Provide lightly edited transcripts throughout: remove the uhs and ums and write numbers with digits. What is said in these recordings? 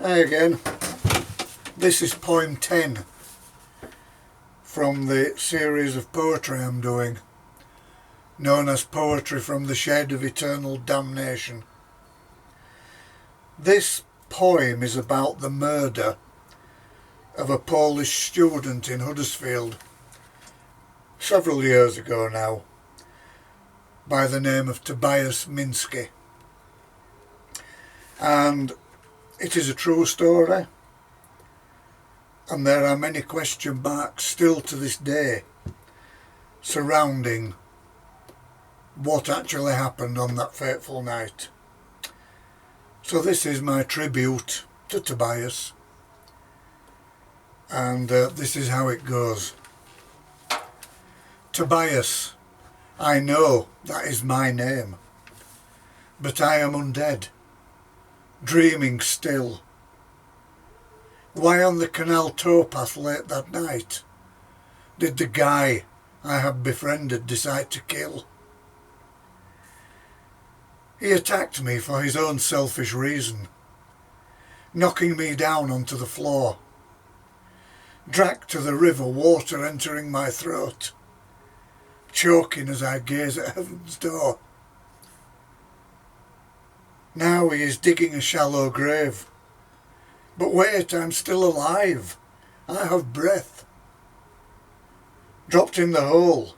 Hi again. This is poem 10 from the series of poetry I'm doing, known as Poetry from the Shed of Eternal Damnation. This poem is about the murder of a Polish student in Huddersfield several years ago now, by the name of Tobias Minski. And it is a true story, and there are many question marks still to this day surrounding what actually happened on that fateful night. So this is my tribute to Tobias, and this is how it goes. Tobias, I know that is my name, but I am undead, dreaming still. Why on the Canal towpath late that night did the guy I had befriended decide to kill? He attacked me for his own selfish reason, knocking me down onto the floor, dragged to the river, water entering my throat, choking as I gaze at heaven's door. Now he is digging a shallow grave. But wait, I'm still alive. I have breath. Dropped in the hole.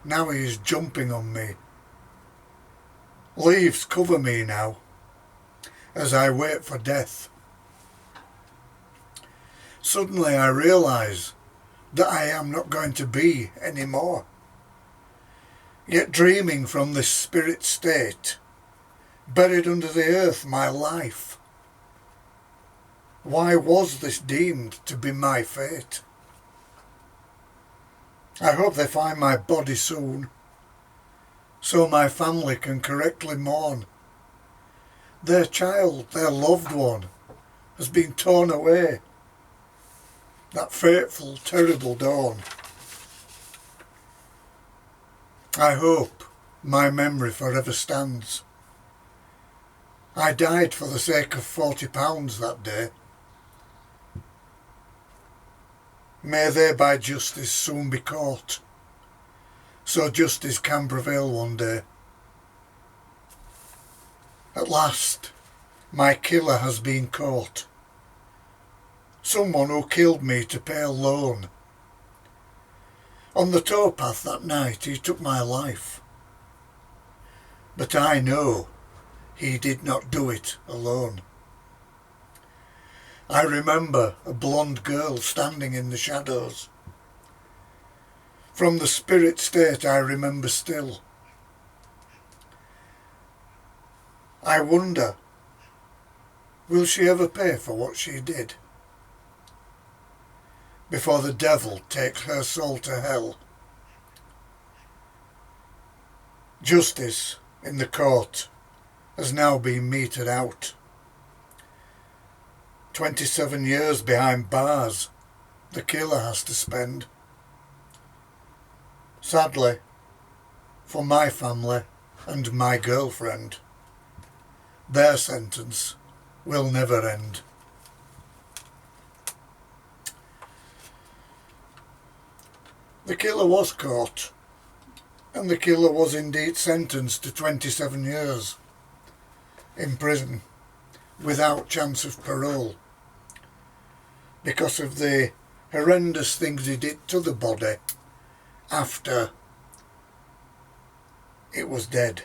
Now he is jumping on me. Leaves cover me now as I wait for death. Suddenly I realise that I am not going to be anymore. Yet dreaming from this spirit state, buried under the earth my life. Why was this deemed to be my fate? I hope they find my body soon, so my family can correctly mourn. Their child, their loved one, has been torn away. That fateful, terrible dawn. I hope my memory forever stands. I died for the sake of £40 that day. May they by justice soon be caught, so justice can prevail one day. At last, my killer has been caught. Someone who killed me to pay a loan. On the towpath that night he took my life. But I know he did not do it alone. I remember a blonde girl standing in the shadows. From the spirit state I remember still. I wonder, will she ever pay for what she did? Before the devil takes her soul to hell. Justice in the court has now been meted out. 27 years behind bars the killer has to spend. Sadly, for my family and my girlfriend, their sentence will never end. The killer was caught, and the killer was indeed sentenced to 27 years in prison without chance of parole, because of the horrendous things he did to the body after it was dead.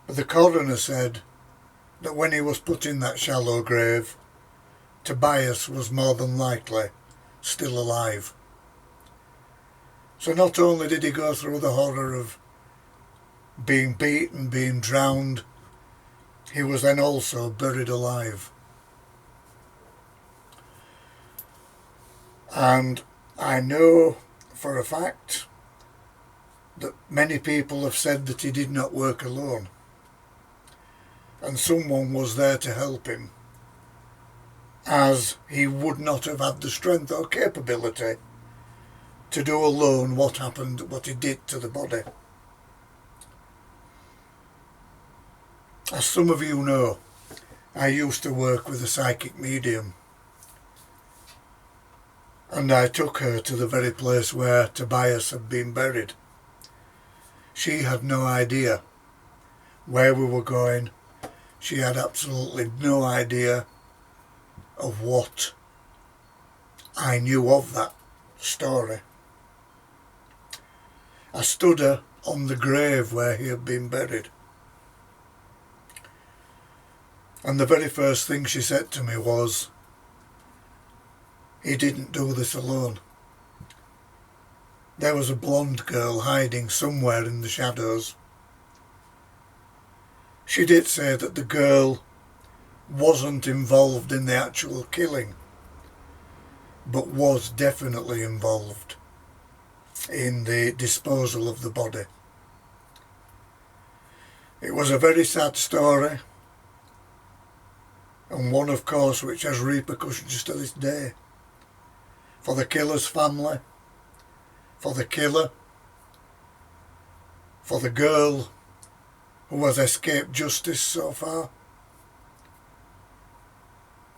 But the coroner said that when he was put in that shallow grave, Tobias was more than likely still alive. So not only did he go through the horror of being beaten, being drowned, he was then also buried alive. And I know for a fact that many people have said that he did not work alone, and someone was there to help him, as he would not have had the strength or capability to do alone what he did to the body. As some of you know, I used to work with a psychic medium, and I took her to the very place where Tobias had been buried. She had no idea where we were going. She had absolutely no idea of what I knew of that story. I stood her on the grave where he had been buried, and the very first thing she said to me was, "He didn't do this alone. There was a blonde girl hiding somewhere in the shadows." She did say that the girl wasn't involved in the actual killing, but was definitely involved in the disposal of the body. It was a very sad story, and one, of course, which has repercussions to this day for the killer's family, for the killer, for the girl who has escaped justice so far,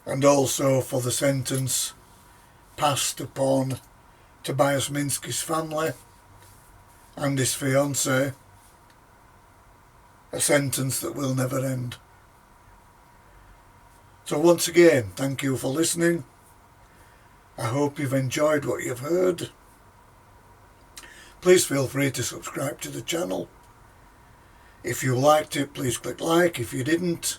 and also for the sentence passed upon Tobias Minski's family and his fiancée, a sentence that will never end. So once again, thank you for listening. I hope you've enjoyed what you've heard. Please feel free to subscribe to the channel. If you liked it, please click like. If you didn't,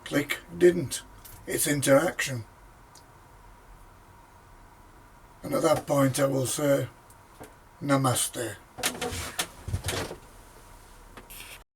click didn't. It's interaction. And at that point I will say, Namaste.